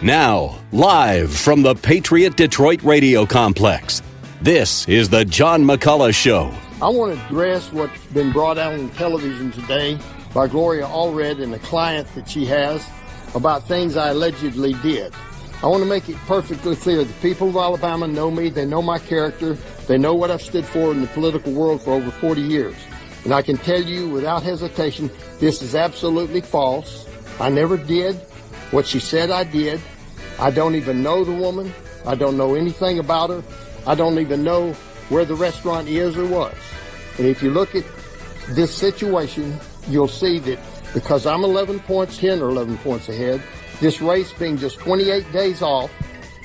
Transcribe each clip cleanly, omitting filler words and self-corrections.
Now, live from the Patriot Detroit Radio Complex, this is the John McCulloch Show. I want to address what's been brought out on television today by Gloria Allred and a client that she has about things I allegedly did. I want to make it perfectly clear. The people of Alabama know me. They know my character. They know what I've stood for in the political world for over 40 years. And I can tell you without hesitation, this is absolutely false. I never did what she said I did. I don't even know the woman. I don't know anything about her. I don't even know where the restaurant is or was. And if you look at this situation, you'll see that because I'm 10 or 11 points ahead, this race being just 28 days off,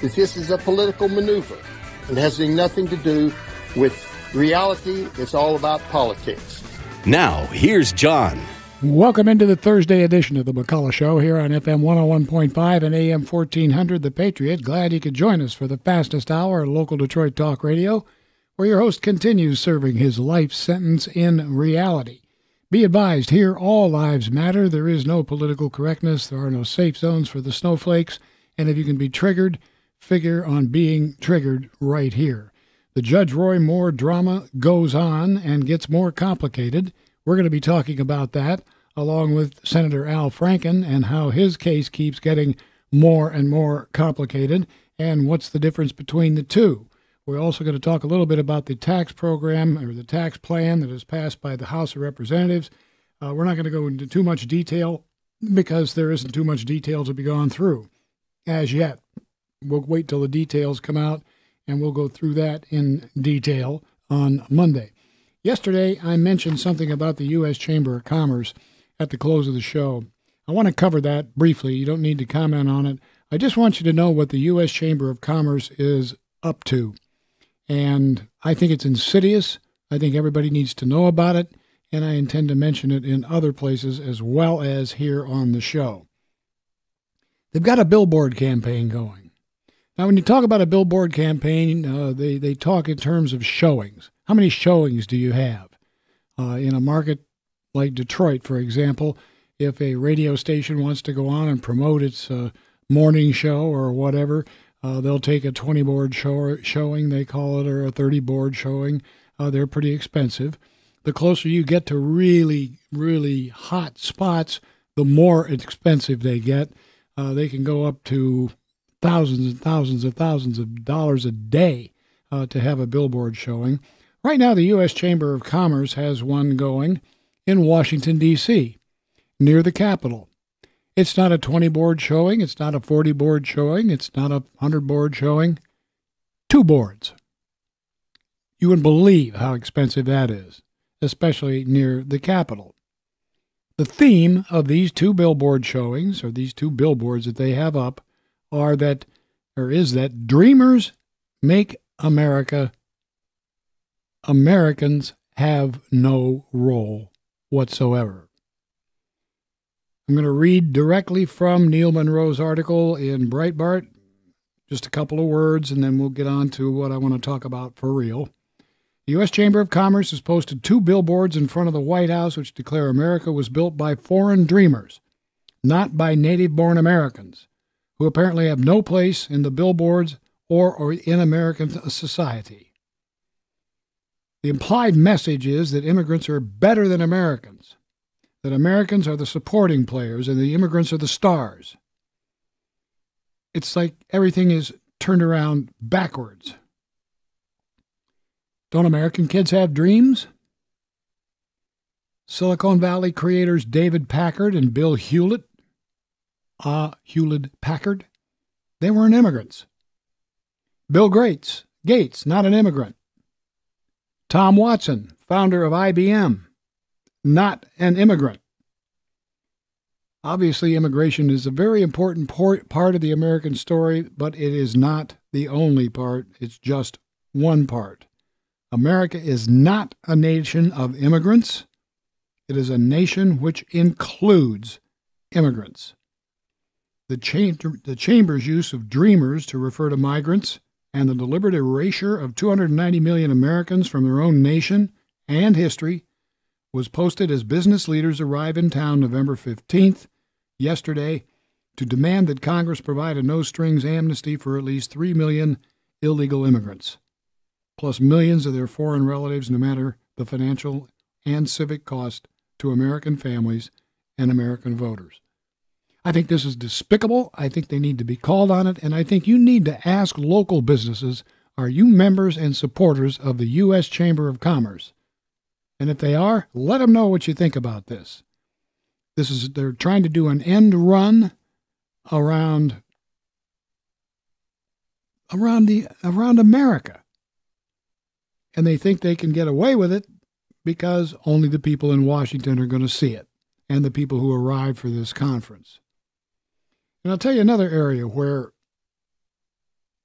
that this is a political maneuver. It has nothing to do with reality. It's all about politics. Now, here's John. Welcome into the Thursday edition of the McCulloch Show here on FM 101.5 and AM 1400, The Patriot. Glad you could join us for the fastest hour of local Detroit talk radio, where your host continues serving his life sentence in reality. Be advised, here all lives matter. There is no political correctness. There are no safe zones for the snowflakes. And if you can be triggered, figure on being triggered right here. The Judge Roy Moore drama goes on and gets more complicated. We're going to be talking about that, along with Senator Al Franken and how his case keeps getting more and more complicated, and what's the difference between the two. We're also going to talk a little bit about the tax program or the tax plan that is passed by the House of Representatives. We're not going to go into too much detail because there isn't too much detail to be gone through as yet. We'll wait till the details come out, and we'll go through that in detail on Monday. Yesterday, I mentioned something about the U.S. Chamber of Commerce at the close of the show. I want to cover that briefly. You don't need to comment on it. I just want you to know what the U.S. Chamber of Commerce is up to. And I think it's insidious. I think everybody needs to know about it, and I intend to mention it in other places as well as here on the show. They've got a billboard campaign going. Now, when you talk about a billboard campaign, they talk in terms of showings. How many showings do you have? In a market like Detroit, for example, if a radio station wants to go on and promote its morning show or whatever, they'll take a 20-board showing, they call it, or a 30-board showing. They're pretty expensive. The closer you get to really, really hot spots, the more expensive they get. They can go up to thousands of dollars a day to have a billboard showing. Right now, the U.S. Chamber of Commerce has one going in Washington, D.C., near the Capitol. It's not a 20-board showing. It's not a 40-board showing. It's not a 100-board showing. 2 boards. You wouldn't believe how expensive that is, especially near the Capitol. The theme of these 2 billboard showings, or these 2 billboards that they have up, is that dreamers make America. Americans have no role whatsoever. I'm going to read directly from Neil Monroe's article in Breitbart, just a couple of words, and then we'll get on to what I want to talk about for real. The U.S. Chamber of Commerce has posted 2 billboards in front of the White House which declare America was built by foreign dreamers, not by native-born Americans, who apparently have no place in the billboards or in American society. The implied message is that immigrants are better than Americans, that Americans are the supporting players and the immigrants are the stars. It's like everything is turned around backwards. Don't American kids have dreams? Silicon Valley creators David Packard and Bill Hewlett, Hewlett-Packard, they weren't immigrants. Bill Gates, not an immigrant. Tom Watson, founder of IBM, not an immigrant. Obviously, immigration is a very important part of the American story, but it is not the only part. It's just one part. America is not a nation of immigrants. It is a nation which includes immigrants. The Chamber's use of dreamers to refer to migrants and the deliberate erasure of 290 million Americans from their own nation and history was posted as business leaders arrive in town November 15th, yesterday, to demand that Congress provide a no-strings amnesty for at least 3 million illegal immigrants, plus millions of their foreign relatives, no matter the financial and civic cost to American families and American voters. I think this is despicable. I think they need to be called on it, and I think you need to ask local businesses, are you members and supporters of the U.S. Chamber of Commerce? And if they are, let them know what you think about this. They're trying to do an end run around America. And they think they can get away with it because only the people in Washington are going to see it, and the people who arrived for this conference. And I'll tell you another area where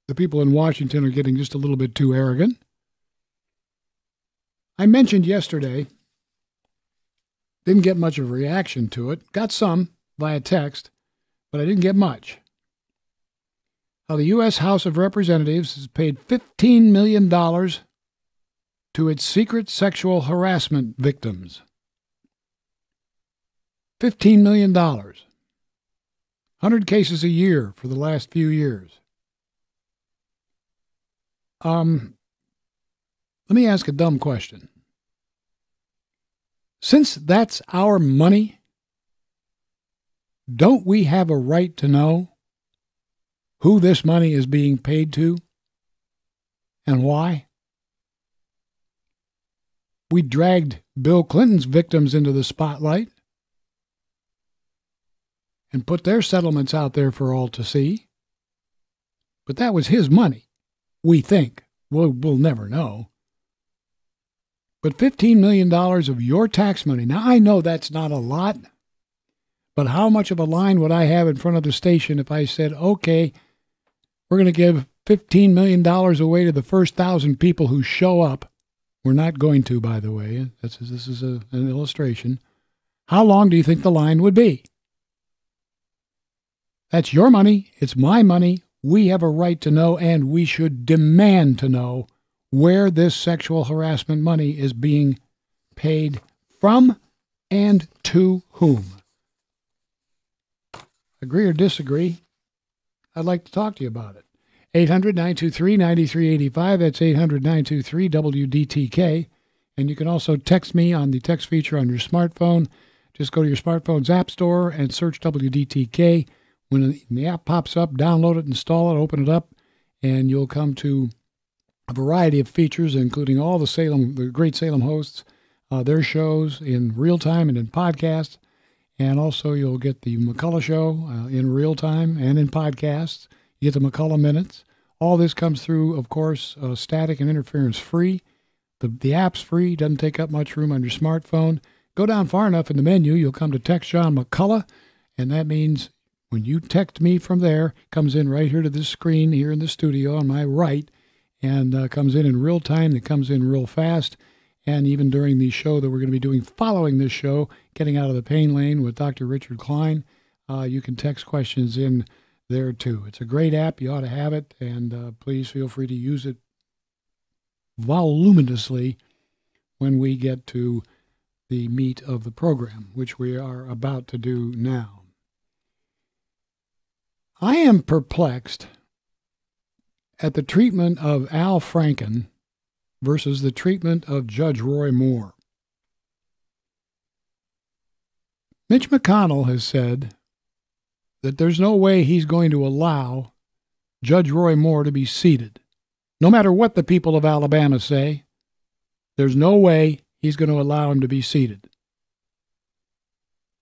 the people in Washington are getting just a little bit too arrogant. I mentioned yesterday, didn't get much of a reaction to it, got some via text, but I didn't get much. How the U.S. House of Representatives has paid $15 million to its secret sexual harassment victims. $15 million. 100 cases a year for the last few years. Let me ask a dumb question. Since that's our money, don't we have a right to know who this money is being paid to and why? We dragged Bill Clinton's victims into the spotlight and put their settlements out there for all to see. But that was his money, we think. We'll never know. But $15 million of your tax money. Now, I know that's not a lot, but how much of a line would I have in front of the station if I said, okay, we're going to give $15 million away to the first 1,000 people who show up? We're not going to, by the way. This is an illustration. How long do you think the line would be? That's your money. It's my money. We have a right to know, and we should demand to know where this sexual harassment money is being paid from and to whom. Agree or disagree? I'd like to talk to you about it. 800-923-9385. That's 800-923-WDTK. And you can also text me on the text feature on your smartphone. Just go to your smartphone's app store and search WDTK. When the app pops up, download it, install it, open it up, and you'll come to a variety of features, including all the great Salem hosts, their shows in real time and in podcasts. And also you'll get the McCulloch Show in real time and in podcasts. You get the McCulloch Minutes. All this comes through, of course, static and interference free. The app's free, doesn't take up much room on your smartphone. Go down far enough in the menu, you'll come to Text John McCulloch, and that means when you text me from there, comes in right here to this screen here in the studio on my right, and comes in real time. It comes in real fast. And even during the show that we're going to be doing following this show, Getting Out of the Pain Lane with Dr. Richard Klein, you can text questions in there too. It's a great app. You ought to have it. And please feel free to use it voluminously when we get to the meat of the program, which we are about to do now. I am perplexed at the treatment of Al Franken versus the treatment of Judge Roy Moore. Mitch McConnell has said that there's no way he's going to allow Judge Roy Moore to be seated. No matter what the people of Alabama say, there's no way he's going to allow him to be seated.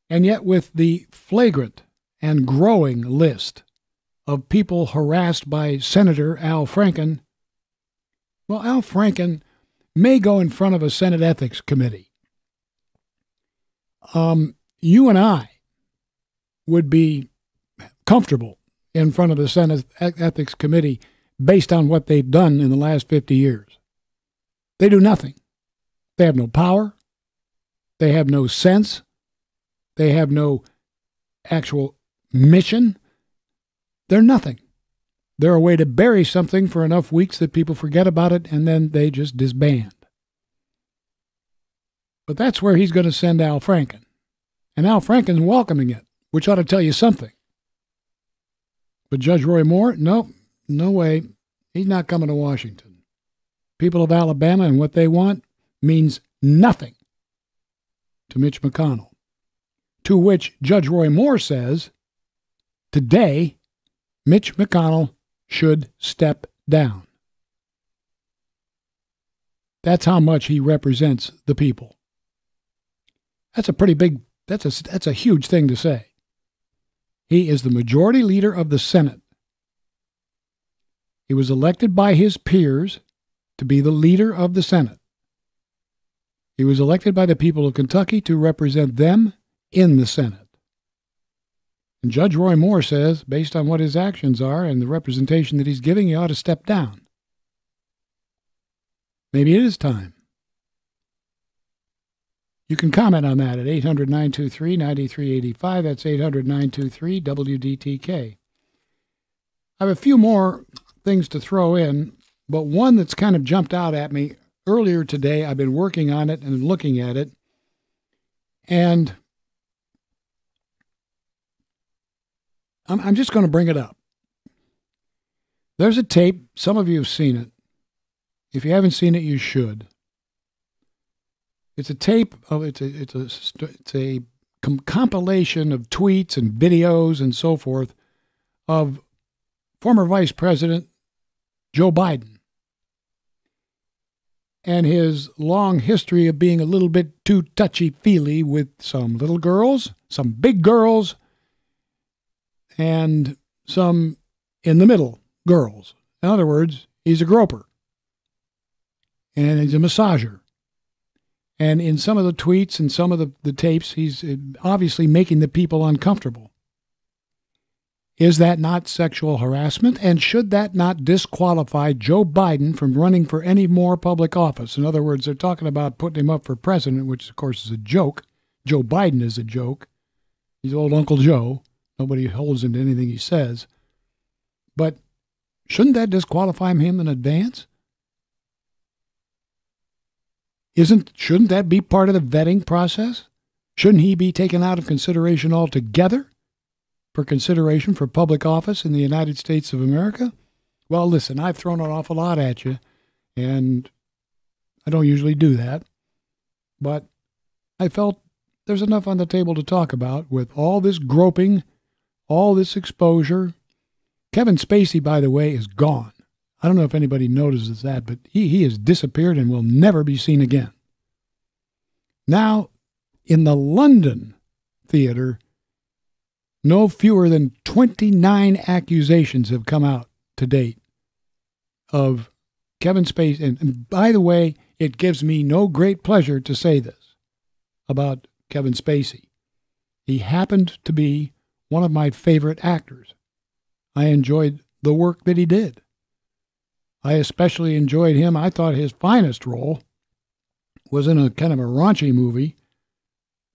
And yet with the flagrant and growing list of people harassed by Senator Al Franken, well, Al Franken may go in front of a Senate Ethics Committee. You and I would be comfortable in front of the Senate Ethics Committee based on what they've done in the last 50 years. They do nothing. They have no power. They have no sense. They have no actual mission. They're nothing. They're a way to bury something for enough weeks that people forget about it, and then they just disband. But that's where he's going to send Al Franken. And Al Franken's welcoming it, which ought to tell you something. But Judge Roy Moore, no way. He's not coming to Washington. People of Alabama and what they want means nothing to Mitch McConnell. To which Judge Roy Moore says, today, Mitch McConnell should step down. That's how much he represents the people. That's a huge thing to say. He is the majority leader of the Senate. He was elected by his peers to be the leader of the Senate. He was elected by the people of Kentucky to represent them in the Senate. And Judge Roy Moore says, based on what his actions are and the representation that he's giving, he ought to step down. Maybe it is time. You can comment on that at 800-923-9385. That's 800-923-WDTK. I have a few more things to throw in, but one that's kind of jumped out at me earlier today. I've been working on it and looking at it, and I'm just going to bring it up. There's a tape. Some of you have seen it. If you haven't seen it, you should. It's a tape of it's a compilation of tweets and videos and so forth of former Vice President Joe Biden and his long history of being a little bit too touchy-feely with some little girls, some big girls, and some in the middle girls. In other words, he's a groper and he's a massager. And in some of the tweets and some of the tapes, he's obviously making the people uncomfortable. Is that not sexual harassment? And should that not disqualify Joe Biden from running for any more public office? In other words, they're talking about putting him up for president, which, of course, is a joke. Joe Biden is a joke. He's old Uncle Joe. Nobody holds him to anything he says. But shouldn't that disqualify him in advance? Shouldn't that be part of the vetting process? Shouldn't he be taken out of consideration altogether for consideration for public office in the United States of America? Well, listen, I've thrown an awful lot at you, and I don't usually do that, but I felt there's enough on the table to talk about with all this groping, all this exposure. Kevin Spacey, by the way, is gone. I don't know if anybody notices that, but he has disappeared and will never be seen again. Now, in the London theater, no fewer than 29 accusations have come out to date of Kevin Spacey. And by the way, it gives me no great pleasure to say this about Kevin Spacey. He happened to be one of my favorite actors. I enjoyed the work that he did. I especially enjoyed him. I thought his finest role was in a kind of a raunchy movie,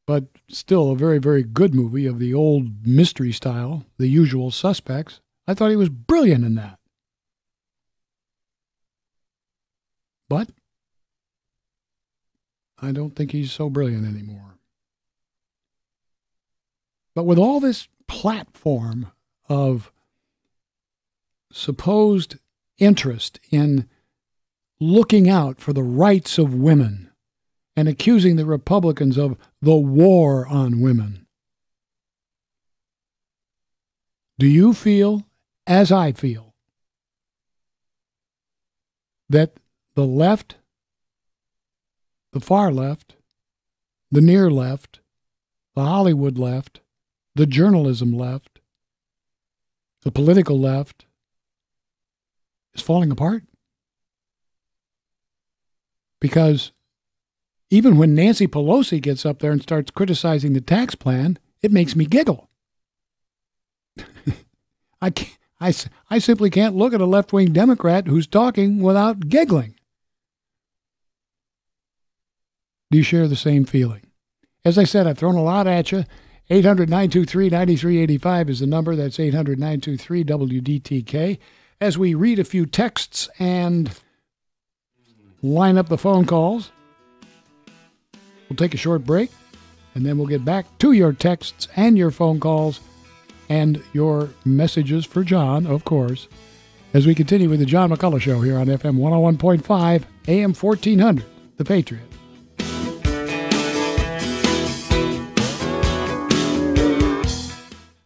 but still a very, very good movie of the old mystery style, The Usual Suspects. I thought he was brilliant in that. But I don't think he's so brilliant anymore. But with all this platform of supposed interest in looking out for the rights of women and accusing the Republicans of the war on women, do you feel, as I feel, that the left, the far left, the near left, the Hollywood left, the journalism left, the political left, is falling apart? Because even when Nancy Pelosi gets up there and starts criticizing the tax plan, it makes me giggle. I simply can't look at a left-wing Democrat who's talking without giggling. Do you share the same feeling? As I said, I've thrown a lot at you. 800-923-9385 is the number. That's 800-923-WDTK. As we read a few texts and line up the phone calls, we'll take a short break, and then we'll get back to your texts and your phone calls and your messages for John, of course, as we continue with the John McCulloch Show here on FM 101.5, AM 1400, The Patriot.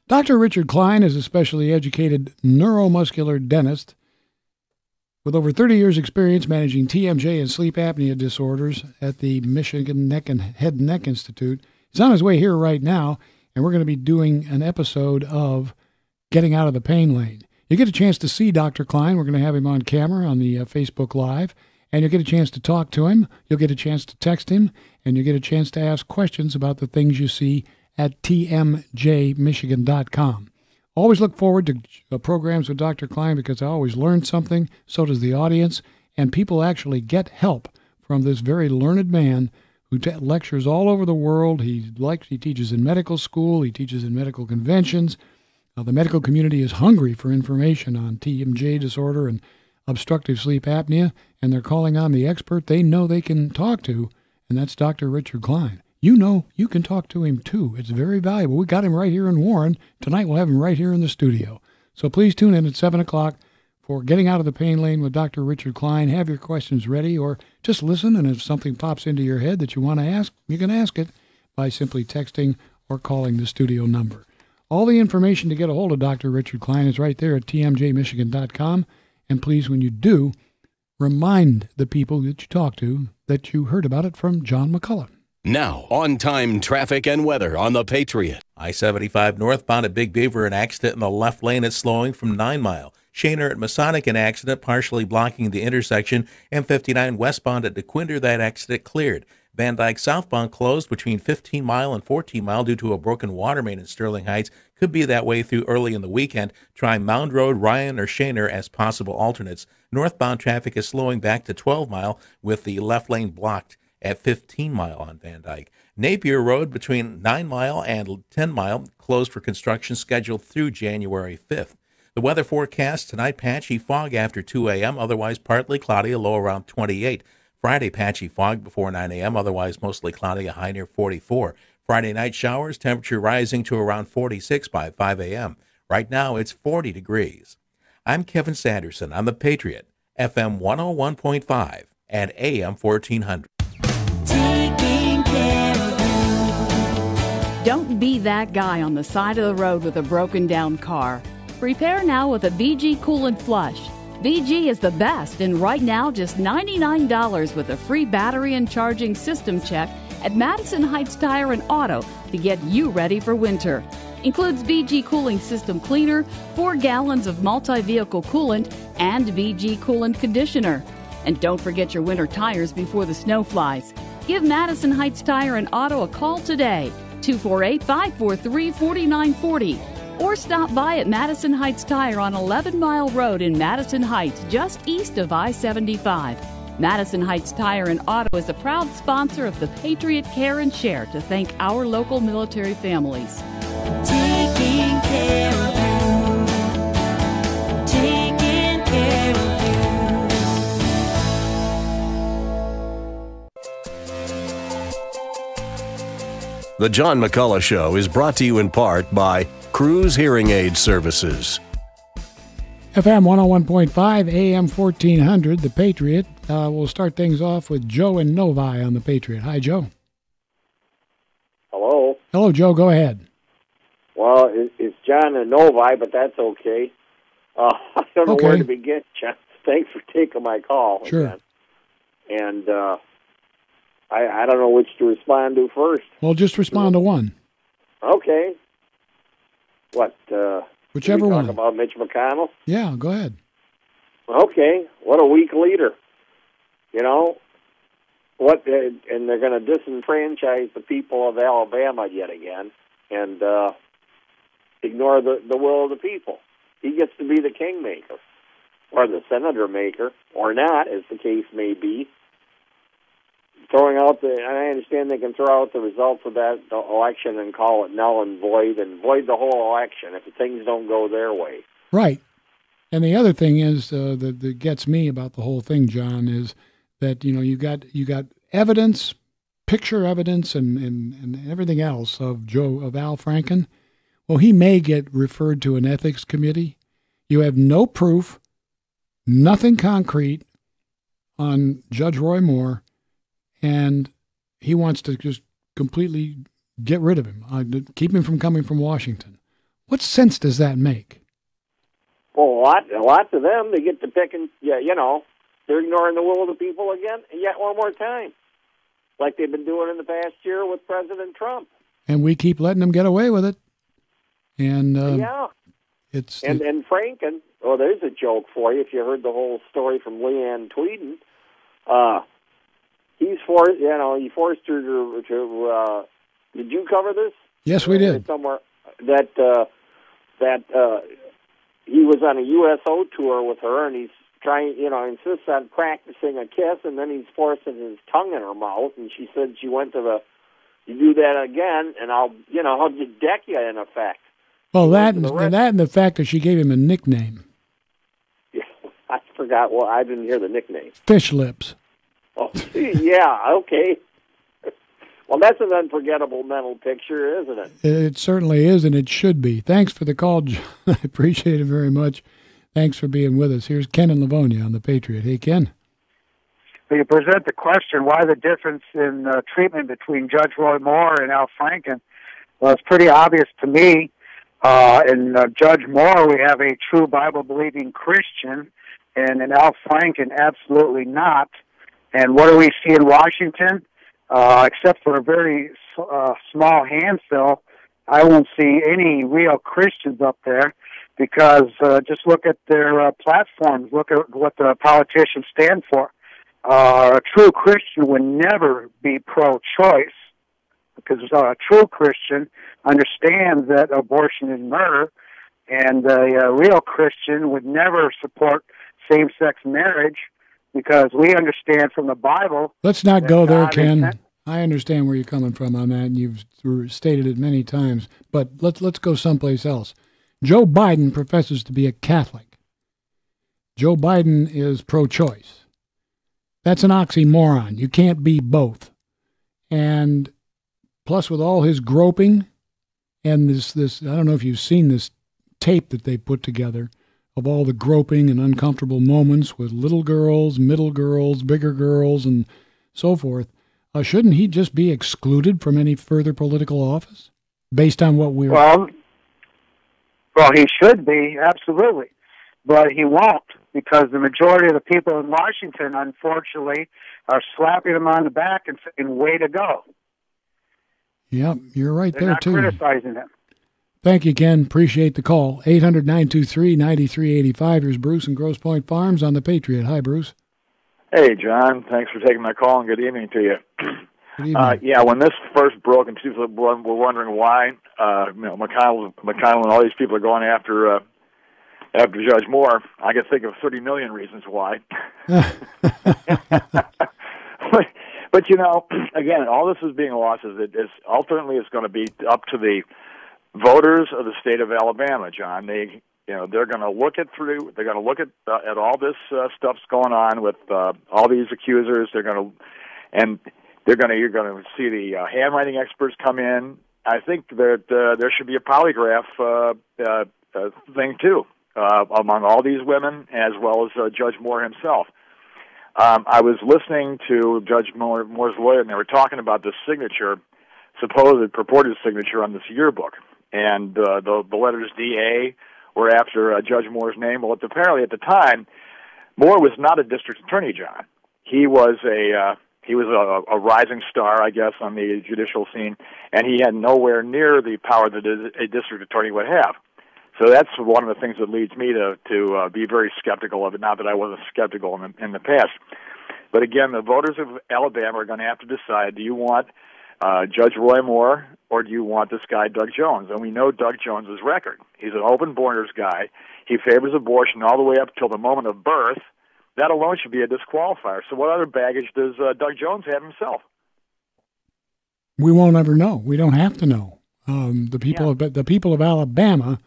Dr. Richard Klein is a specially educated neuromuscular dentist with over 30 years' experience managing TMJ and sleep apnea disorders at the Michigan Neck and Head and Neck Institute. He's on his way here right now, and we're going to be doing an episode of Getting Out of the Pain Lane. You get a chance to see Dr. Klein. We're going to have him on camera on the Facebook Live, and you'll get a chance to talk to him. You'll get a chance to text him, and you'll get a chance to ask questions about the things you see at tmjmichigan.com. Always look forward to programs with Dr. Klein because I always learn something, so does the audience, and people actually get help from this very learned man who lectures all over the world. He teaches in medical school, he teaches in medical conventions. The medical community is hungry for information on TMJ disorder and obstructive sleep apnea, and they're calling on the expert they know they can talk to, and that's Dr. Richard Klein. You know you can talk to him, too. It's very valuable. We got him right here in Warren. Tonight we'll have him right here in the studio. So please tune in at 7 o'clock for Getting Out of the Pain Lane with Dr. Richard Klein. Have your questions ready or just listen, and if something pops into your head that you want to ask, you can ask it by simply texting or calling the studio number. All the information to get a hold of Dr. Richard Klein is right there at tmjmichigan.com. And please, when you do, remind the people that you talk to that you heard about it from John McCulloch. Now, on-time traffic and weather on the Patriot. I-75 northbound at Big Beaver, an accident in the left lane. It's slowing from 9 Mile. Shaner at Masonic, an accident partially blocking the intersection. M59 westbound at DeQuinder, that accident cleared. Van Dyke southbound closed between 15 Mile and 14 Mile due to a broken water main in Sterling Heights. Could be that way through early in the weekend. Try Mound Road, Ryan, or Shaner as possible alternates. Northbound traffic is slowing back to 12 Mile with the left lane blocked at 15 Mile on Van Dyke. Napier Road between 9 Mile and 10 Mile closed for construction scheduled through January 5th. The weather forecast tonight, patchy fog after 2 a.m., otherwise partly cloudy, a low around 28. Friday, patchy fog before 9 a.m., otherwise mostly cloudy, a high near 44. Friday night showers, temperature rising to around 46 by 5 a.m. Right now, it's 40 degrees. I'm Kevin Sanderson on The Patriot, FM 101.5 and AM 1400. Taking care of you. Don't be that guy on the side of the road with a broken down car. Repair now with a VG Coolant Flush. VG is the best, and right now just $99 with a free battery and charging system check at Madison Heights Tire and Auto to get you ready for winter. Includes VG Cooling System Cleaner, 4 gallons of multi-vehicle coolant, and VG Coolant Conditioner. And don't forget your winter tires before the snow flies. Give Madison Heights Tire and Auto a call today, 248-543-4940. Or stop by at Madison Heights Tire on 11 Mile Road in Madison Heights, just east of I-75. Madison Heights Tire and Auto is a proud sponsor of the Patriot Care and Share to thank our local military families. Taking care of you. Taking care of you. The John McCulloch Show is brought to you in part by Cruise Hearing Aid Services. FM 101.5, AM 1400, The Patriot. We'll start things off with Joe and Novi on The Patriot. Hi, Joe. Hello. Hello, Joe. Go ahead. Well, it's John and Novi, but that's okay. I don't know where to begin, John. Thanks for taking my call. Sure. Again. And I don't know which to respond to first. Well, just respond to one. Okay. What? Whichever one. Talk about Mitch McConnell? Yeah, go ahead. Okay. What a weak leader. You know, and they're going to disenfranchise the people of Alabama yet again and ignore the will of the people. He gets to be the kingmaker or the senator maker or not, as the case may be. And I understand they can throw out the results of that election and call it null and void the whole election if things don't go their way. Right. And the other thing is that gets me about the whole thing, John, is that you got evidence, picture evidence, and everything else of Al Franken. well, he may get referred to an ethics committee. You have no proof, nothing concrete on Judge Roy Moore, and he wants to just completely get rid of him, keep him from coming from Washington. What sense does that make? Well, a lot to them. They get to pick and, they're ignoring the will of the people again, yet one more time, like they've been doing in the past year with President Trump. And we keep letting them get away with it. And it's and Franken. Oh, there's a joke for you. If you heard the whole story from Leanne Tweeden, he forced her to. Did you cover this? Yes, we did. Somewhere that he was on a USO tour with her, and he's trying, insists on practicing a kiss, and then he's forcing his tongue in her mouth, and she said she went to you do that again, and I'll deck you, in effect. Well, that and the fact that she gave him a nickname. Yeah, I forgot. Well, I didn't hear the nickname. Fish Lips. Oh, yeah, okay. Well, that's an unforgettable mental picture, isn't it? It certainly is, and it should be. Thanks for the call, John. I appreciate it very much. Thanks for being with us. Here's Ken in Livonia on the Patriot. Hey, Ken. Well, you present the question, why the difference in treatment between Judge Roy Moore and Al Franken? Well, it's pretty obvious to me. In Judge Moore, we have a true Bible-believing Christian, and in Al Franken, absolutely not. And what do we see in Washington? Except for a very small handful, I won't see any real Christians up there, because just look at their platforms, look at what the politicians stand for. A true Christian would never be pro-choice, because a true Christian understands that abortion is murder, and a real Christian would never support same-sex marriage, because we understand from the Bible. Let's not go there, Ken. I understand where you're coming from on that, and you've stated it many times, but let's go someplace else. Joe Biden professes to be a Catholic. Joe Biden is pro-choice. That's an oxymoron. You can't be both. And plus, with all his groping and this I don't know if you've seen this tape that they put together of all the groping and uncomfortable moments with little girls, middle girls, bigger girls, and so forth. Shouldn't he just be excluded from any further political office based on what we're... Well, he should be, absolutely. But he won't, because the majority of the people in Washington, unfortunately, are slapping him on the back and saying, way to go. Yep, you're right there, too. They're not criticizing him. Thank you, Ken. Appreciate the call. 800-923-9385. Here's Bruce in Grosse Pointe Farms on the Patriot. Hi, Bruce. Hey, John. Thanks for taking my call, and good evening to you. Good evening. When this first broke, and people were wondering why McCulloch and all these people are going after Judge Moore, I could think of 30 million reasons why. But again, all this is being lost. Ultimately it's going to be up to the voters of the state of Alabama, John. They're going to look at all this stuff's going on with all these accusers. You're going to see the handwriting experts come in. I think that there should be a polygraph thing too among all these women, as well as Judge Moore himself. I was listening to Judge Moore's lawyer, and they were talking about the signature, purported signature on this yearbook, and the letters DA were after Judge Moore's name. Well, apparently at the time, Moore was not a district attorney, John. He was a rising star, I guess, on the judicial scene, and he had nowhere near the power that a district attorney would have. So that's one of the things that leads me to be very skeptical of it, not that I wasn't skeptical in the past. But again, the voters of Alabama are going to have to decide, do you want Judge Roy Moore, or do you want this guy, Doug Jones? And we know Doug Jones's record. He's an open borders guy. He favors abortion all the way up till the moment of birth. That alone should be a disqualifier. So what other baggage does Doug Jones have himself? We won't ever know. We don't have to know. The people of Alabama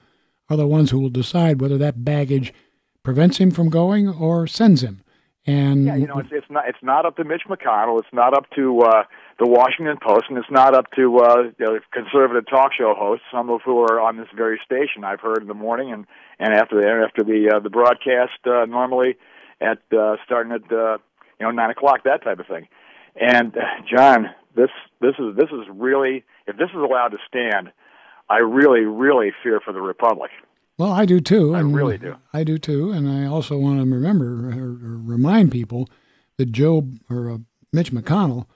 are the ones who will decide whether that baggage prevents him from going or sends him. And it's not up to Mitch McConnell. It's not up to the Washington Post, and it's not up to conservative talk show hosts, some of who are on this very station. I've heard in the morning and after the broadcast, normally at starting at 9:00, that type of thing. And John, this is really, if this is allowed to stand, I really fear for the Republic. Well, I do too. I really do. I do too, and I also want to remind people that Mitch McConnell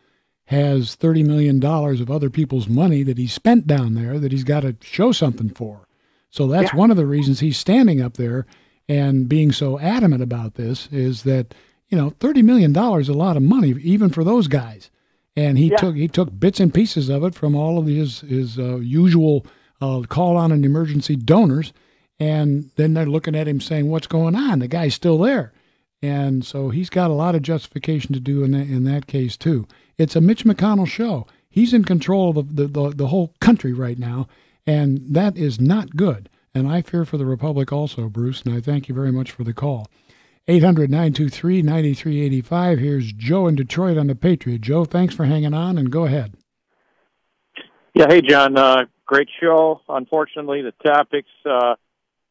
has $30 million of other people's money that he spent down there that he's got to show something for. So that's one of the reasons he's standing up there and being so adamant about this, is that, $30 million is a lot of money, even for those guys. And he took bits and pieces of it from all of his usual call on an emergency donors. And then they're looking at him saying, what's going on? The guy's still there. And so he's got a lot of justification to do in that case, too. It's a Mitch McConnell show. He's in control of the whole country right now, and that is not good. And I fear for the Republic also, Bruce, and I thank you very much for the call. 800-923-9385. Here's Joe in Detroit on the Patriot. Joe, thanks for hanging on, and go ahead. Yeah, hey, John. Great show. Unfortunately, the topics...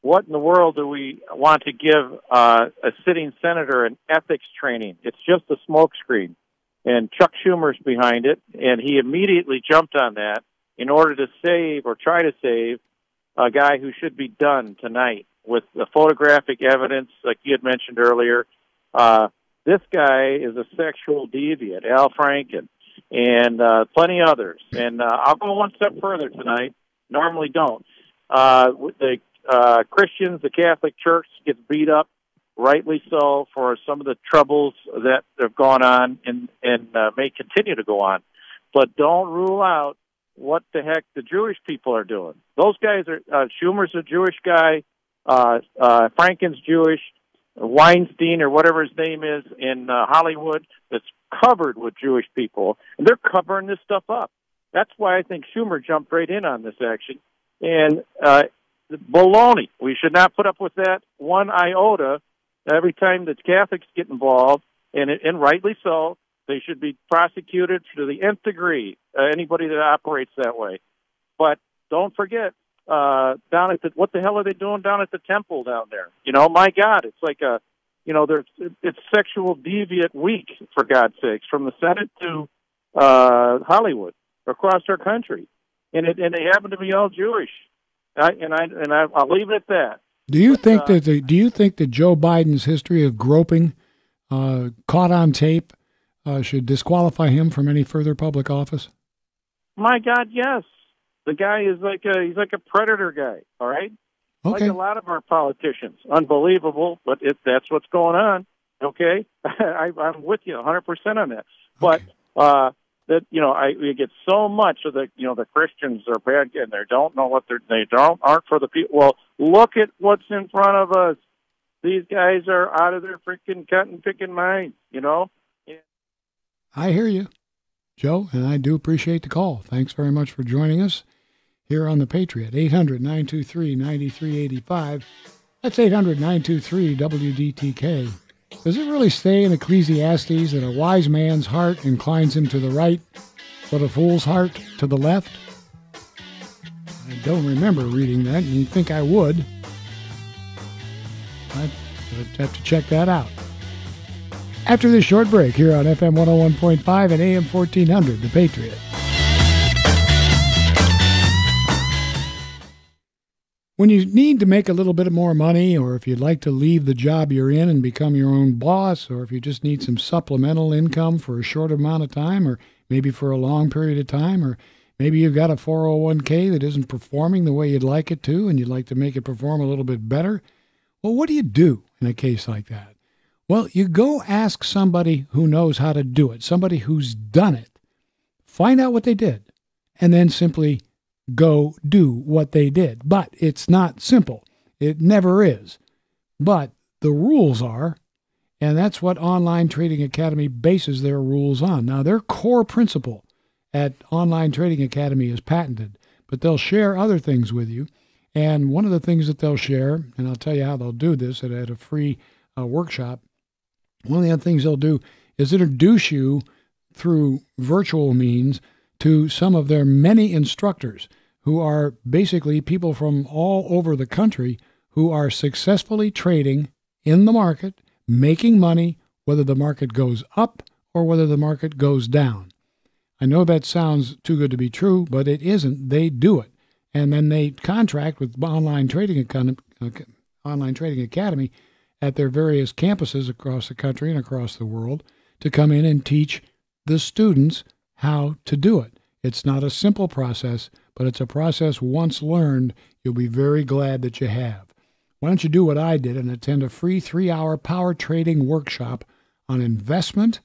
what in the world do we want to give a sitting senator an ethics training? It's just a smokescreen. And Chuck Schumer's behind it, and he immediately jumped on that in order to save or try to save a guy who should be done tonight with the photographic evidence, like you had mentioned earlier. This guy is a sexual deviant, Al Franken, and plenty others. And I'll go one step further tonight. Normally don't. The Christians, the Catholic Church gets beat up, rightly so, for some of the troubles that have gone on and may continue to go on. But don't rule out what the heck the Jewish people are doing. Those guys are, Schumer's a Jewish guy, Franken's Jewish, Weinstein or whatever his name is in Hollywood that's covered with Jewish people, and they're covering this stuff up. That's why I think Schumer jumped right in on this action. And baloney. We should not put up with that one iota every time that Catholics get involved, and rightly so. They should be prosecuted to the nth degree, anybody that operates that way. But don't forget, down at what the hell are they doing down at the temple down there? My God, it's like it's sexual deviant week, for God's sakes, from the Senate to Hollywood, across our country. And they happen to be all Jewish. I'll leave it at that. Do you think that Joe Biden's history of groping, caught on tape, should disqualify him from any further public office? My God, yes. The guy is he's like a predator guy. All right, okay. Like a lot of our politicians. Unbelievable, but that's what's going on. Okay, I'm with you 100% on that. But we get so much of the Christians are bad and they don't know what aren't for the people. Well, look at what's in front of us. These guys are out of their freaking cotton picking minds. I hear you, Joe, and I do appreciate the call. Thanks very much for joining us here on the Patriot. 800-923-9385. That's 800-923-WDTK. Does it really say in Ecclesiastes that a wise man's heart inclines him to the right, but a fool's heart to the left? I don't remember reading that, and you'd think I would. I'd have to check that out. After this short break here on FM 101.5 and AM 1400, The Patriot. When you need to make a little bit more money, or if you'd like to leave the job you're in and become your own boss, or if you just need some supplemental income for a short amount of time, or maybe for a long period of time, or maybe you've got a 401k that isn't performing the way you'd like it to, and you'd like to make it perform a little bit better, well, what do you do in a case like that? Well, you go ask somebody who knows how to do it, somebody who's done it. Find out what they did, and then simply go do what they did. But it's not simple. It never is. But the rules are, and that's what Online Trading Academy bases their rules on. Now, their core principle at Online Trading Academy is patented, but they'll share other things with you. And one of the things that they'll share, and I'll tell you how they'll do this at a free workshop, one of the other things they'll do is introduce you through virtual means to some of their many instructors who are basically people from all over the country who are successfully trading in the market, making money, whether the market goes up or whether the market goes down. I know that sounds too good to be true, but it isn't. They do it. And then they contract with Online Trading Academy at their various campuses across the country and across the world to come in and teach the students how to do it. It's not a simple process, but it's a process once learned, you'll be very glad that you have. Why don't you do what I did and attend a free 3-hour power trading workshop on investment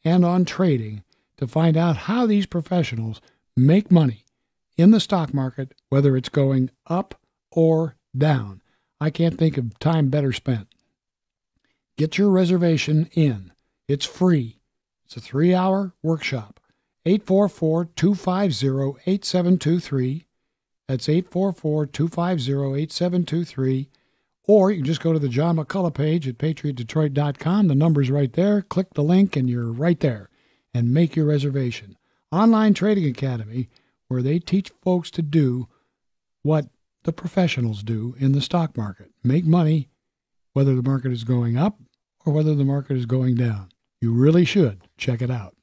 and on trading to find out how these professionals make money in the stock market, whether it's going up or down. I can't think of time better spent. Get your reservation in. It's free. It's a 3-hour workshop. 844-250-8723. That's 844-250-8723. Or you can just go to the John McCulloch page at patriotdetroit.com. The number's right there. Click the link and you're right there. And make your reservation. Online Trading Academy, where they teach folks to do what the professionals do in the stock market. Make money whether the market is going up or whether the market is going down. You really should check it out.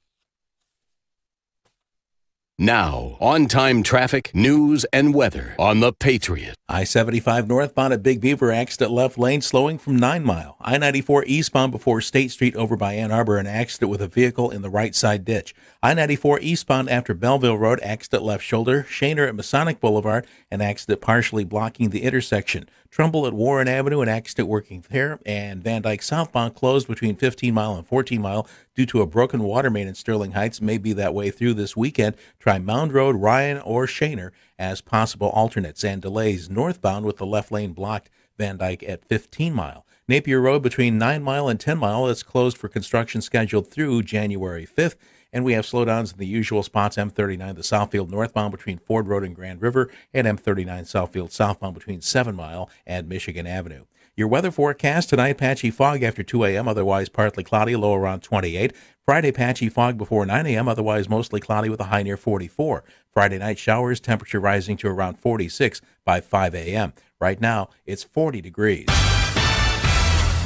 Now, on-time traffic, news, and weather on the Patriot. I-75 northbound at Big Beaver, accident left lane slowing from 9 Mile. I-94 eastbound before State Street over by Ann Arbor, an accident with a vehicle in the right side ditch. I-94 eastbound after Belleville Road, accident left shoulder. Shaner at Masonic Boulevard, an accident partially blocking the intersection. Trumbull at Warren Avenue, an accident working there. And Van Dyke southbound closed between 15 Mile and 14 Mile due to a broken water main in Sterling Heights. May be that way through this weekend. Try Mound Road, Ryan, or Shaner as possible alternates. And delays northbound with the left lane blocked. Van Dyke at 15 Mile. Napier Road between 9 Mile and 10 Mile is closed for construction scheduled through January 5th. And we have slowdowns in the usual spots. M39 the Southfield northbound between Ford Road and Grand River, and M39 Southfield southbound between 7 Mile and Michigan Avenue. Your weather forecast tonight, patchy fog after 2 a.m., otherwise partly cloudy, low around 28. Friday, patchy fog before 9 a.m., otherwise mostly cloudy with a high near 44. Friday night showers, temperature rising to around 46 by 5 a.m. Right now, it's 40 degrees.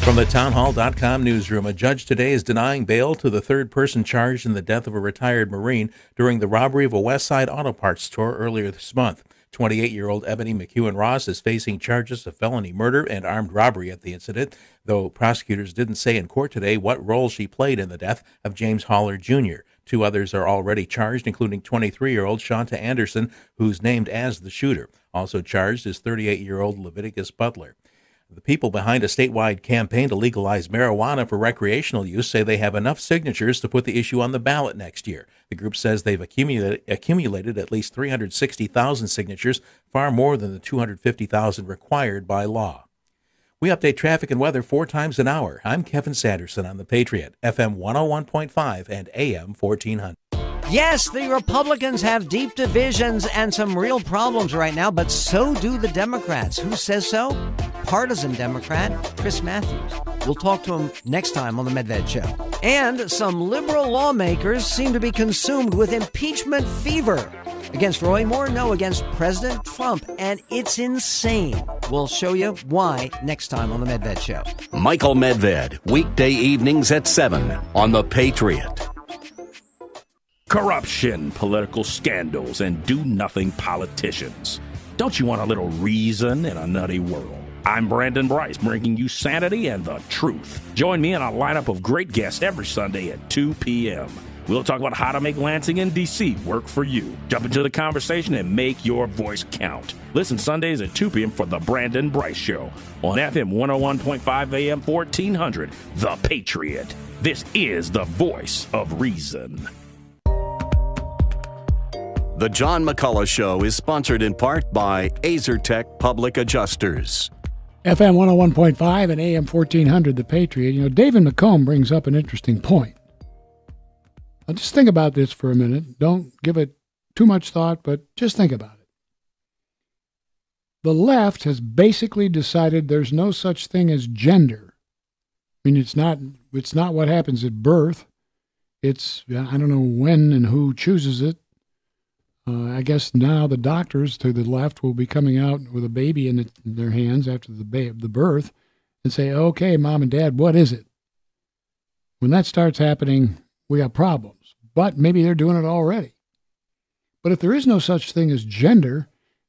From the townhall.com newsroom, a judge today is denying bail to the third person charged in the death of a retired Marine during the robbery of a West Side auto parts store earlier this month. 28-year-old Ebony McEwen Ross is facing charges of felony murder and armed robbery at the incident, though prosecutors didn't say in court today what role she played in the death of James Haller Jr. 2 others are already charged, including 23-year-old Shanta Anderson, who's named as the shooter. Also charged is 38-year-old Leviticus Butler. The people behind a statewide campaign to legalize marijuana for recreational use say they have enough signatures to put the issue on the ballot next year. The group says they've accumulated at least 360,000 signatures, far more than the 250,000 required by law. We update traffic and weather 4 times an hour. I'm Kevin Sanderson on the Patriot, FM 101.5 and AM 1400. Yes, the Republicans have deep divisions and some real problems right now, but so do the Democrats. Who says so? Partisan Democrat Chris Matthews. We'll talk to him next time on the Medved Show. And some liberal lawmakers seem to be consumed with impeachment fever. Against Roy Moore? No, against President Trump. And it's insane. We'll show you why next time on the Medved Show. Michael Medved, weekday evenings at 7 on the Patriot. Corruption, political scandals, and do-nothing politicians. Don't you want a little reason in a nutty world? I'm Brandon Bryce, bringing you sanity and the truth. Join me in a lineup of great guests every Sunday at 2 p.m. We'll talk about how to make Lansing and D.C. work for you. Jump into the conversation and make your voice count. Listen Sundays at 2 p.m. for The Brandon Bryce Show on FM 101.5 AM 1400, The Patriot. This is the voice of reason. The John McCulloch Show is sponsored in part by Azertech Public Adjusters. FM 101.5 and AM 1400, The Patriot. You know, David McComb brings up an interesting point. Now, just think about this for a minute. Don't give it too much thought, but just think about it. The left has basically decided there's no such thing as gender. I mean, it's not what happens at birth. It's, I don't know when and who chooses it. I guess now the doctors to the left will be coming out with a baby in their hands after the birth and say, okay, Mom and Dad, what is it? When that starts happening, we got problems. But maybe they're doing it already. But if there is no such thing as gender,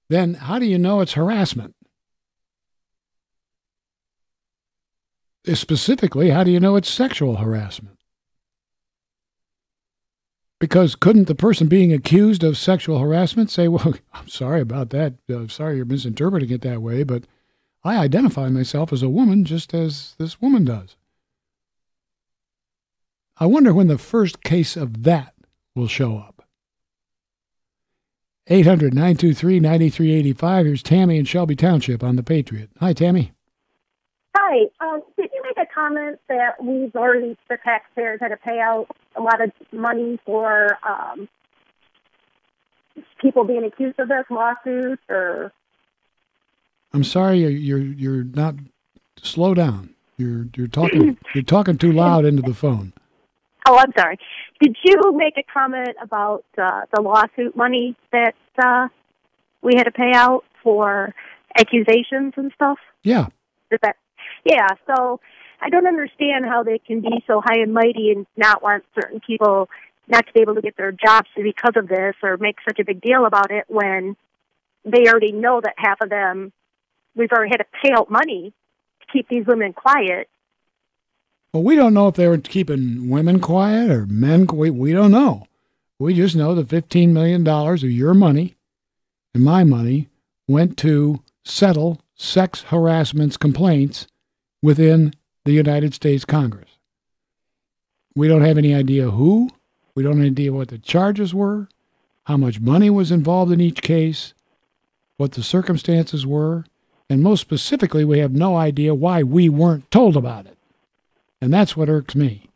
then how do you know it's harassment? Specifically, how do you know it's sexual harassment? Because couldn't the person being accused of sexual harassment say, well, I'm sorry about that. Sorry you're misinterpreting it that way, but I identify myself as a woman just as this woman does. I wonder when the first case of that will show up. 800-923-9385. Here's Tammy in Shelby Township on the Patriot. Hi, Tammy. Hi. Did you make a comment that the taxpayers had to pay out a lot of money for people being accused of this lawsuit? Or I'm sorry, you're not. Slow down. You're talking too loud into the phone. Oh, I'm sorry. Did you make a comment about the lawsuit money that we had to pay out for accusations and stuff? Yeah. Yeah, so I don't understand how they can be so high and mighty and not want certain people not to be able to get their jobs because of this or make such a big deal about it when they already know that half of them, we've already had to pay out money to keep these women quiet. Well, we don't know if they were keeping women quiet or men quiet. We don't know. We just know that $15 million of your money and my money went to settle sex harassment complaints within the United States Congress. We don't have any idea who. We don't have any idea what the charges were, how much money was involved in each case, what the circumstances were, and most specifically, we have no idea why we weren't told about it. And that's what irks me.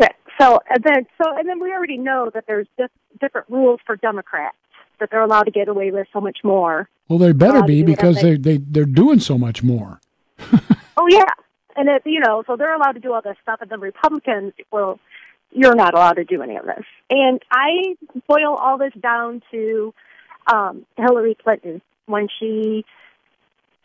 Okay. And then we already know that there's different rules for Democrats, that they're allowed to get away with so much more. Well, they better be because they're doing so much more. Oh, yeah. And, so they're allowed to do all this stuff, and the Republicans, well, you're not allowed to do any of this. And I boil all this down to Hillary Clinton. When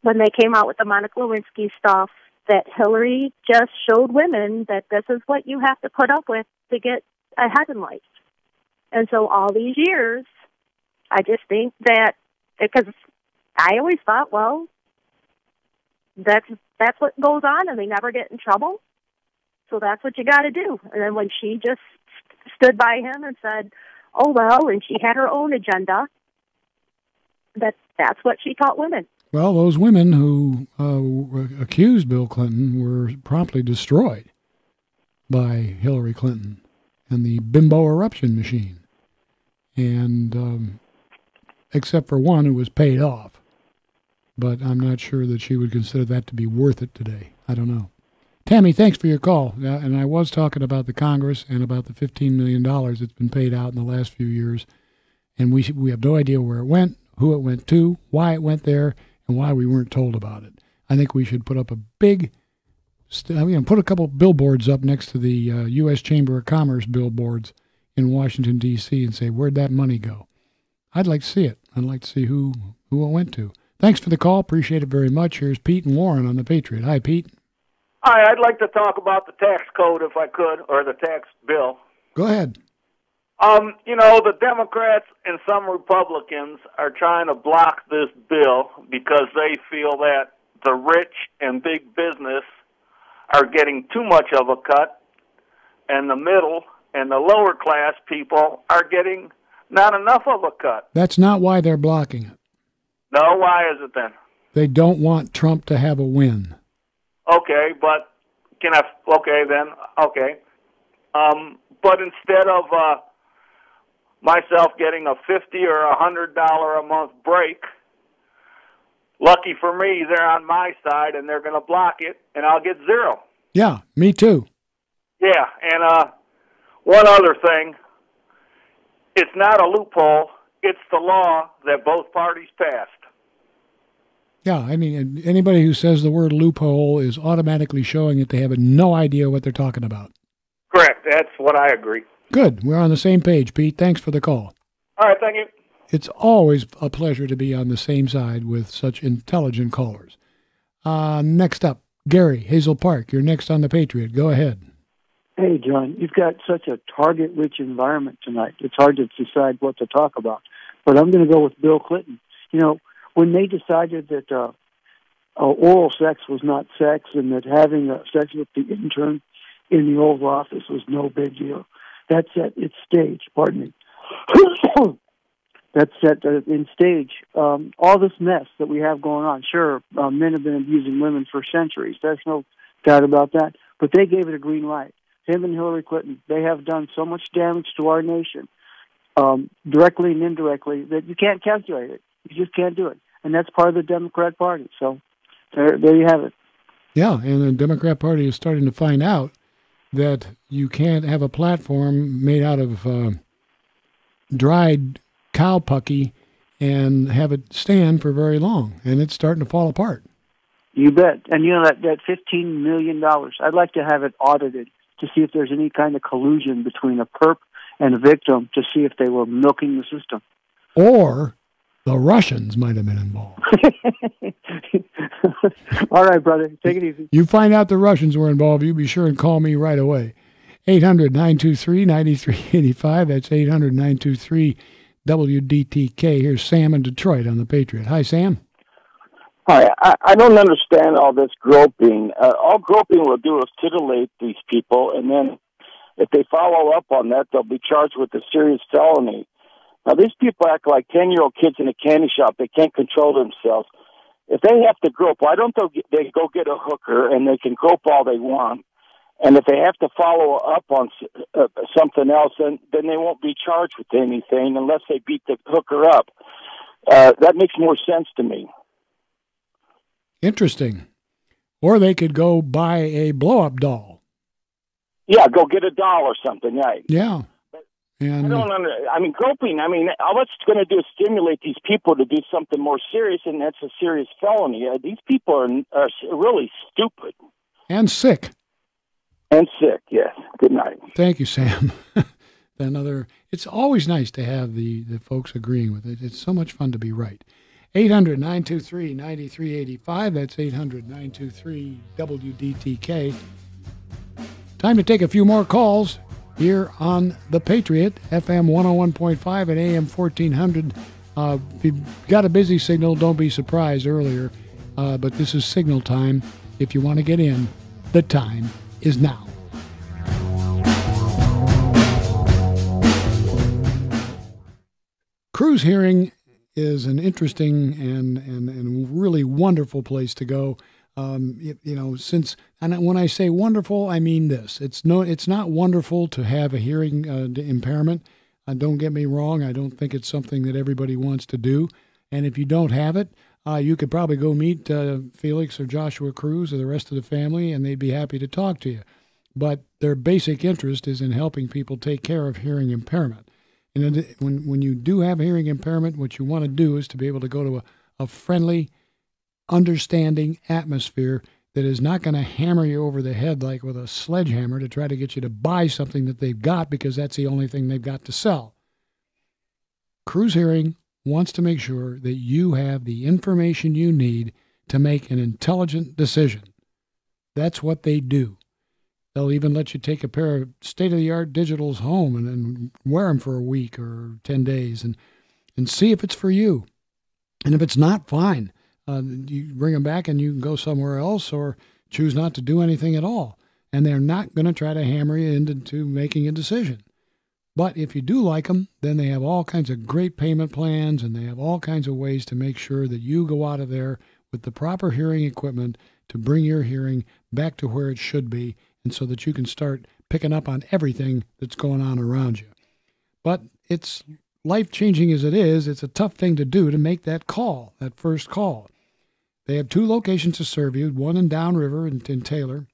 they came out with the Monica Lewinsky stuff, that Hillary just showed women that this is what you have to put up with to get ahead in life. And so all these years, I just think that, because I always thought, well, that's what goes on, and they never get in trouble. So that's what you got to do. And then when she just stood by him and said, oh, well, and she had her own agenda, that's what she taught women. Well, those women who accused Bill Clinton were promptly destroyed by Hillary Clinton and the bimbo eruption machine. And except for one who was paid off. But I'm not sure that she would consider that to be worth it today. I don't know. Tammy, thanks for your call. And I was talking about the Congress and about the $15 million that's been paid out in the last few years. And we have no idea where it went, who it went to, why it went there, and why we weren't told about it. I think we should put up put a couple billboards up next to the U.S. Chamber of Commerce billboards in Washington, D.C. and say, where'd that money go? I'd like to see it. I'd like to see who it went to. Thanks for the call. Appreciate it very much. Here's Pete and Warren on the Patriot. Hi, Pete. Hi, I'd like to talk about the tax code if I could, or the tax bill. Go ahead. The Democrats and some Republicans are trying to block this bill because they feel that the rich and big business are getting too much of a cut, and the middle and the lower class people are getting not enough of a cut. That's not why they're blocking it. No, why is it then? They don't want Trump to have a win. Okay, but but instead of myself getting a $50 or $100 a month break, lucky for me, they're on my side and they're going to block it, and I'll get zero. Yeah, me too. Yeah, and one other thing, it's not a loophole, it's the law that both parties passed. Yeah, I mean, anybody who says the word loophole is automatically showing that they have no idea what they're talking about. Correct. That's what I agree. Good. We're on the same page, Pete. Thanks for the call. All right, thank you. It's always a pleasure to be on the same side with such intelligent callers. Next up, Gary, Hazel Park. You're next on the Patriot. Go ahead. Hey, John, you've got such a target-rich environment tonight. It's hard to decide what to talk about. But I'm going to go with Bill Clinton. You know, when they decided that oral sex was not sex and that having sex with the intern in the Oval Office was no big deal, that set its stage, pardon me. That set in stage all this mess that we have going on. Sure, men have been abusing women for centuries. There's no doubt about that. But they gave it a green light. Him and Hillary Clinton, they have done so much damage to our nation, directly and indirectly, that you can't calculate it. You just can't do it. And that's part of the Democrat Party. So there you have it. Yeah, and the Democrat Party is starting to find out that you can't have a platform made out of dried cow pucky and have it stand for very long. And it's starting to fall apart. You bet. And you know that $15 million, I'd like to have it audited to see if there's any kind of collusion between a perp and a victim to see if they were milking the system. Or the Russians might have been involved. All right, brother. Take it easy. You find out the Russians were involved, you be sure and call me right away. 800-923-9385. That's 800-923-WDTK. Here's Sam in Detroit on the Patriot. Hi, Sam. Hi, I don't understand all this groping. All groping will do is titillate these people, and then if they follow up on that, they'll be charged with a serious felony. Now, these people act like 10-year-old kids in a candy shop. They can't control themselves. If they have to grope, why don't they go get a hooker, and they can grope all they want? And if they have to follow up on something else, then they won't be charged with anything unless they beat the hooker up. That makes more sense to me. Interesting. Or they could go buy a blow-up doll. Yeah, go get a doll or something, right? Yeah. And I mean, groping, all it's going to do is stimulate these people to do something more serious, and that's a serious felony. These people are really stupid. And sick. And sick, yes. Good night. Thank you, Sam. It's always nice to have the folks agreeing with it. It's so much fun to be right. 800-923-9385. That's 800-923-WDTK. Time to take a few more calls here on The Patriot, FM 101.5 and AM 1400. If you've got a busy signal, don't be surprised earlier. But this is signal time. If you want to get in, the time is now. Cruise hearing is an interesting and really wonderful place to go. When I say wonderful, I mean this. It's not wonderful to have a hearing impairment. Don't get me wrong. I don't think it's something that everybody wants to do. And if you don't have it, you could probably go meet Felix or Joshua Cruz or the rest of the family, and they'd be happy to talk to you. But their basic interest is in helping people take care of hearing impairment. And when you do have hearing impairment, what you want to do is to be able to go to a friendly, understanding atmosphere that is not going to hammer you over the head like with a sledgehammer to try to get you to buy something that they've got because that's the only thing they've got to sell. Cruise Hearing wants to make sure that you have the information you need to make an intelligent decision. That's what they do. They'll even let you take a pair of state-of-the-art digitals home and wear them for a week or 10 days and see if it's for you. And if it's not, fine. You bring them back and you can go somewhere else or choose not to do anything at all. And they're not going to try to hammer you into making a decision. But if you do like them, then they have all kinds of great payment plans and they have all kinds of ways to make sure that you go out of there with the proper hearing equipment to bring your hearing back to where it should be, and so that you can start picking up on everything that's going on around you. But it's life-changing as it is, it's a tough thing to do to make that call, that first call. They have 2 locations to serve you, one in Downriver in Taylor,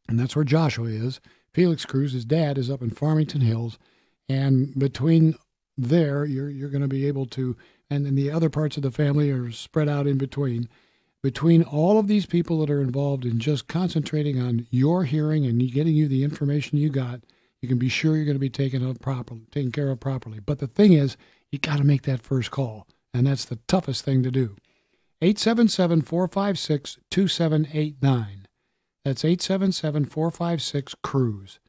and that's where Joshua is. Felix Cruz, his dad, is up in Farmington Hills, and between there, you're going to be able to, and the other parts of the family are spread out in between. between all of these people that are involved in just concentrating on your hearing and getting you the information you got, you can be sure you're going to be taken care of properly. But the thing is, you got to make that first call, and that's the toughest thing to do. 877-456-2789. That's 877-456-CRUISE.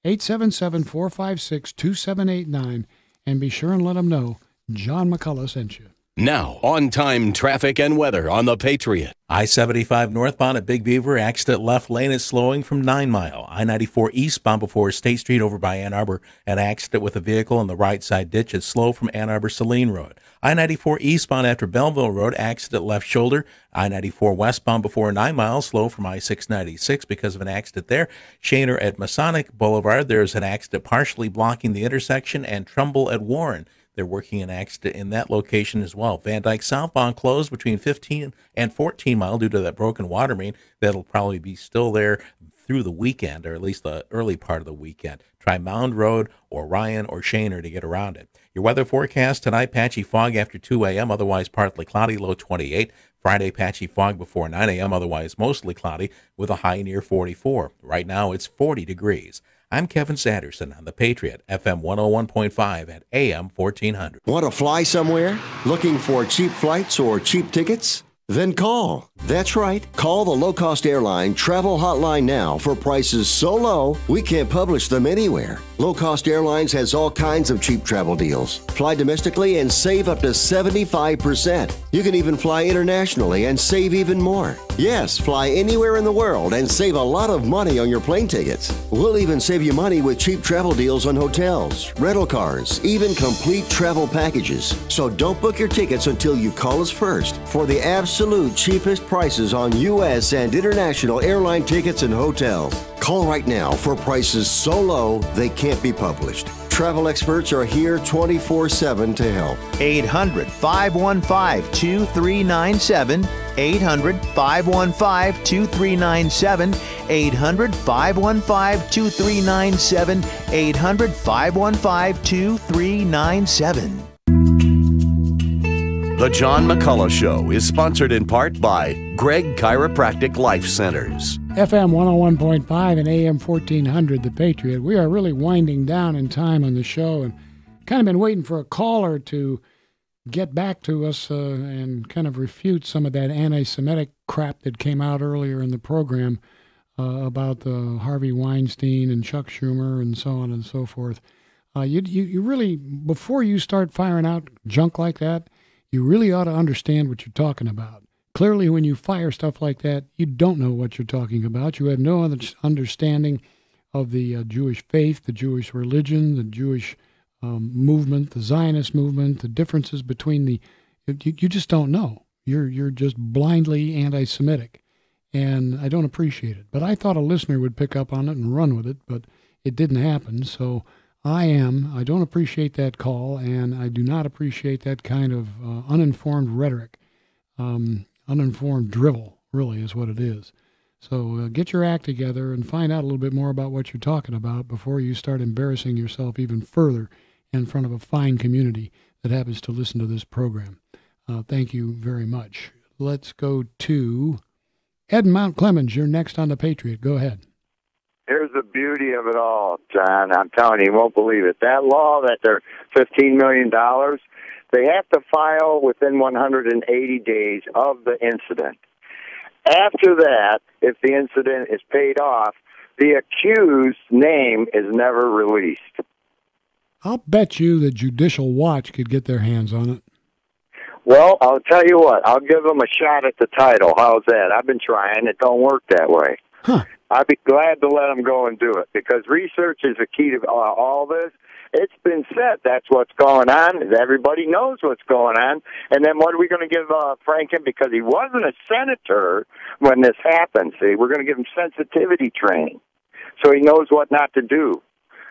877-456-2789, and be sure and let them know John McCulloch sent you. Now, on-time traffic and weather on the Patriot. I-75 northbound at Big Beaver, accident left lane is slowing from 9 Mile. I-94 eastbound before State Street over by Ann Arbor, an accident with a vehicle in the right side ditch. It's slow from Ann Arbor Saline Road. I-94 eastbound after Belleville Road, accident left shoulder. I-94 westbound before 9 Mile, slow from I-696 because of an accident there. Shaner at Masonic Boulevard, there's an accident partially blocking the intersection, and Trumbull at Warren. They're working an accident in that location as well. Van Dyke southbound closed between 15 and 14 Mile due to that broken water main. That'll probably be still there through the weekend, or at least the early part of the weekend. Try Mound Road or Ryan or Shaner to get around it. Your weather forecast tonight, patchy fog after 2 a.m., otherwise partly cloudy, low 28. Friday, patchy fog before 9 a.m., otherwise mostly cloudy with a high near 44. Right now, it's 40 degrees. I'm Kevin Sanderson on the Patriot, FM 101.5 at AM 1400. Want to fly somewhere? Looking for cheap flights or cheap tickets? Then call. That's right. Call the low-cost airline travel hotline now for prices so low we can't publish them anywhere. Low-cost airlines has all kinds of cheap travel deals. Fly domestically and save up to 75%. You can even fly internationally and save even more. Yes, fly anywhere in the world and save a lot of money on your plane tickets. We'll even save you money with cheap travel deals on hotels, rental cars, even complete travel packages. So don't book your tickets until you call us first for the absolute cheapest prices on U.S. and international airline tickets and hotels. Call right now for prices so low they can't be published. Travel experts are here 24/7 to help. 800-515-2397. 800-515-2397. 800-515-2397. 800-515-2397. The John McCulloch Show is sponsored in part by Greg Chiropractic Life Centers. FM 101.5 and AM 1400, The Patriot. We are really winding down in time on the show, and kind of been waiting for a caller to get back to us and kind of refute some of that anti-Semitic crap that came out earlier in the program about Harvey Weinstein and Chuck Schumer and so on and so forth. You really, before you start firing out junk like that, you really ought to understand what you're talking about. Clearly, when you fire stuff like that, you don't know what you're talking about. You have no understanding of the Jewish faith, the Jewish religion, the Jewish movement, the Zionist movement, the differences between the... You just don't know. You're just blindly anti-Semitic, and I don't appreciate it. But I thought a listener would pick up on it and run with it, but it didn't happen, so... I don't appreciate that call, and I do not appreciate that kind of uninformed rhetoric. Uninformed drivel, really, is what it is. So get your act together and find out a little bit more about what you're talking about before you start embarrassing yourself even further in front of a fine community that happens to listen to this program. Thank you very much. Let's go to Ed Mount Clemens. You're next on the Patriot. Go ahead. Here's the beauty of it all, John. I'm telling you, you won't believe it. That law that they're $15 million, they have to file within 180 days of the incident. After that, if the incident is paid off, the accused's name is never released. I'll bet you the Judicial Watch could get their hands on it. Well, I'll tell you what. I'll give them a shot at the title. How's that? I've been trying. It don't work that way. Huh. I'd be glad to let them go and do it, because research is the key to all this. It's been said that's what's going on. Everybody knows what's going on. And then what are we going to give Franken? Because he wasn't a senator when this happened. See, we're going to give him sensitivity training so he knows what not to do.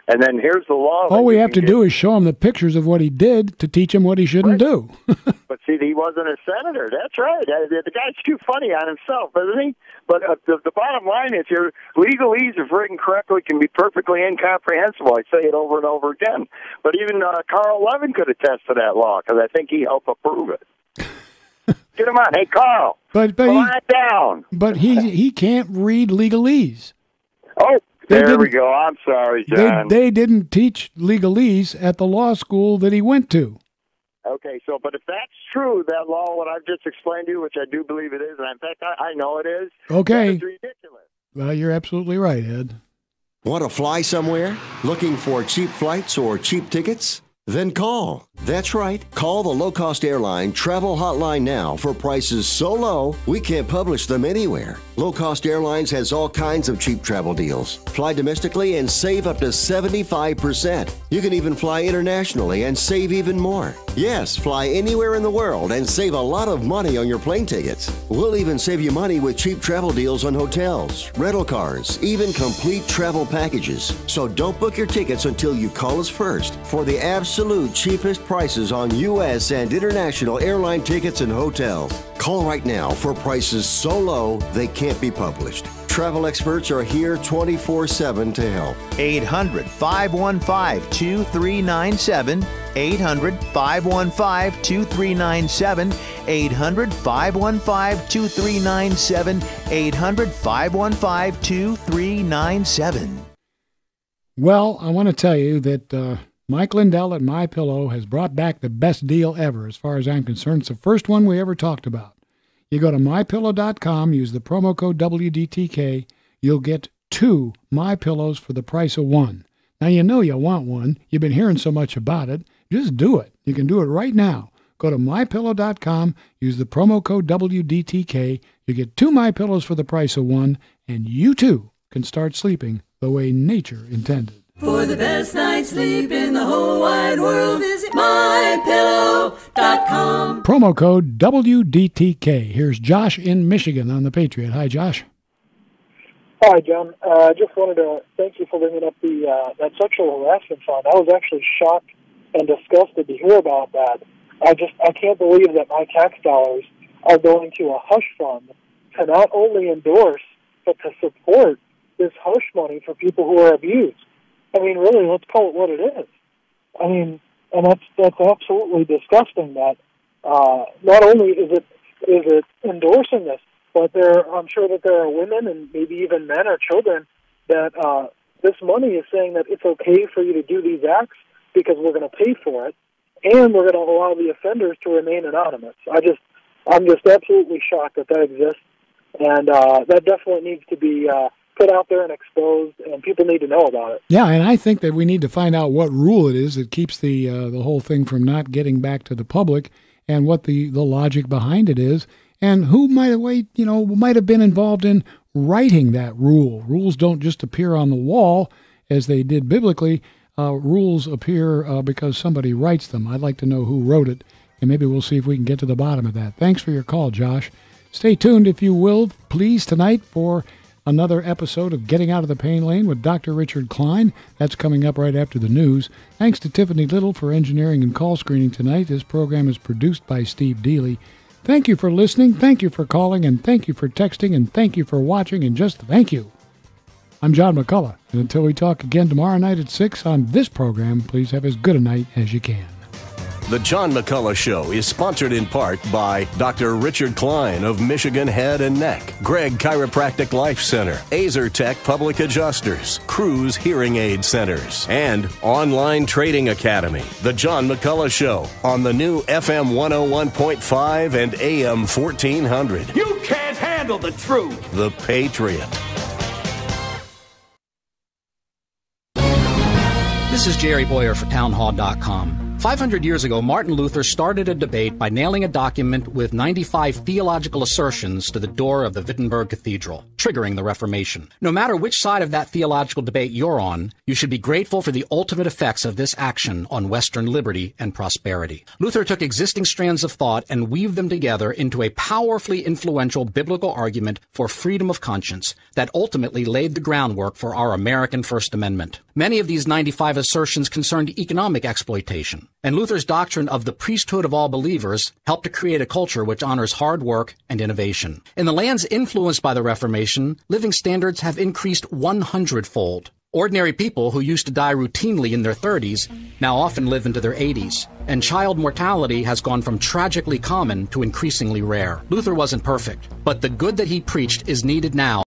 And then here's the law. All we have to do is show him the pictures of what he did to teach him what he shouldn't do. But see, he wasn't a senator. That's right. The guy's too funny on himself, isn't he? But the bottom line is your legalese, if written correctly, can be perfectly incomprehensible. I say it over and over again. But even Carl Levin could attest to that law, because I think he helped approve it. Get him on. Hey, Carl. But quiet down. But he can't read legalese. Oh, there we go. I'm sorry, John. They didn't teach legalese at the law school that he went to. Okay, so, but if that's true, that law, what I've just explained to you, which I do believe it is, and in fact, I know it is, okay, it's ridiculous. Well, you're absolutely right, Ed. Want to fly somewhere? Looking for cheap flights or cheap tickets? Then call. That's right. Call the low-cost airline travel hotline now for prices so low we can't publish them anywhere. Low-cost airlines has all kinds of cheap travel deals. Fly domestically and save up to 75%. You can even fly internationally and save even more. Yes, fly anywhere in the world and save a lot of money on your plane tickets. We'll even save you money with cheap travel deals on hotels, rental cars, even complete travel packages. So don't book your tickets until you call us first for the absolute cheapest prices on U.S. and international airline tickets and hotels. Call right now for prices so low they can't be published. Travel experts are here 24/7 to help. 800-515-2397. 800-515-2397. 800-515-2397. 800-515-2397. Well, I want to tell you that Mike Lindell at MyPillow has brought back the best deal ever as far as I'm concerned. It's the first one we ever talked about. You go to MyPillow.com, use the promo code WDTK. You'll get 2 MyPillows for the price of 1. Now, you know you want one. You've been hearing so much about it. Just do it. You can do it right now. Go to MyPillow.com, use the promo code WDTK. You get 2 MyPillows for the price of 1, and you too can start sleeping the way nature intended. For the best night's sleep in the whole wide world, visit MyPillow.com. Promo code WDTK. Here's Josh in Michigan on the Patriot. Hi, Josh. Hi, John. I just wanted to thank you for bringing up that sexual harassment fund. I was actually shocked and disgusted to hear about that. I can't believe that my tax dollars are going to a hush fund to not only endorse, but to support this hush money for people who are abused. I mean, really, let's call it what it is. I mean, and that's absolutely disgusting. That not only is it endorsing this, but I'm sure that there are women and maybe even men or children that this money is saying that it's okay for you to do these acts because we're going to pay for it, and we're going to allow the offenders to remain anonymous. I'm just absolutely shocked that exists, and that definitely needs to be put out there and exposed, and people need to know about it. Yeah, and I think that we need to find out what rule it is that keeps the whole thing from not getting back to the public, and what the logic behind it is, and who might have been involved in writing that rule. Rules don't just appear on the wall as they did biblically. Rules appear because somebody writes them. I'd like to know who wrote it, and maybe we'll see if we can get to the bottom of that. Thanks for your call, Josh. Stay tuned, if you will, please, tonight for another episode of Getting Out of the Pain Lane with Dr. Richard Klein. That's coming up right after the news. Thanks to Tiffany Little for engineering and call screening tonight. This program is produced by Steve Dealey. Thank you for listening, thank you for calling, and thank you for texting, and thank you for watching, and just thank you. I'm John McCulloch, and until we talk again tomorrow night at 6 on this program, please have as good a night as you can. The John McCulloch Show is sponsored in part by Dr. Richard Klein of Michigan Head and Neck, Greg Chiropractic Life Center, Azer Tech Public Adjusters, Cruise Hearing Aid Centers, and Online Trading Academy. The John McCulloch Show on the new FM 101.5 and AM 1400. You can't handle the truth. The Patriot. This is Jerry Boyer for townhall.com. 500 years ago, Martin Luther started a debate by nailing a document with 95 theological assertions to the door of the Wittenberg Cathedral, triggering the Reformation. No matter which side of that theological debate you're on, you should be grateful for the ultimate effects of this action on Western liberty and prosperity. Luther took existing strands of thought and weaved them together into a powerfully influential biblical argument for freedom of conscience that ultimately laid the groundwork for our American First Amendment. Many of these 95 assertions concerned economic exploitation, and Luther's doctrine of the priesthood of all believers helped to create a culture which honors hard work and innovation. In the lands influenced by the Reformation, living standards have increased 100-fold. Ordinary people who used to die routinely in their 30s now often live into their 80s, and child mortality has gone from tragically common to increasingly rare. Luther wasn't perfect, but the good that he preached is needed now.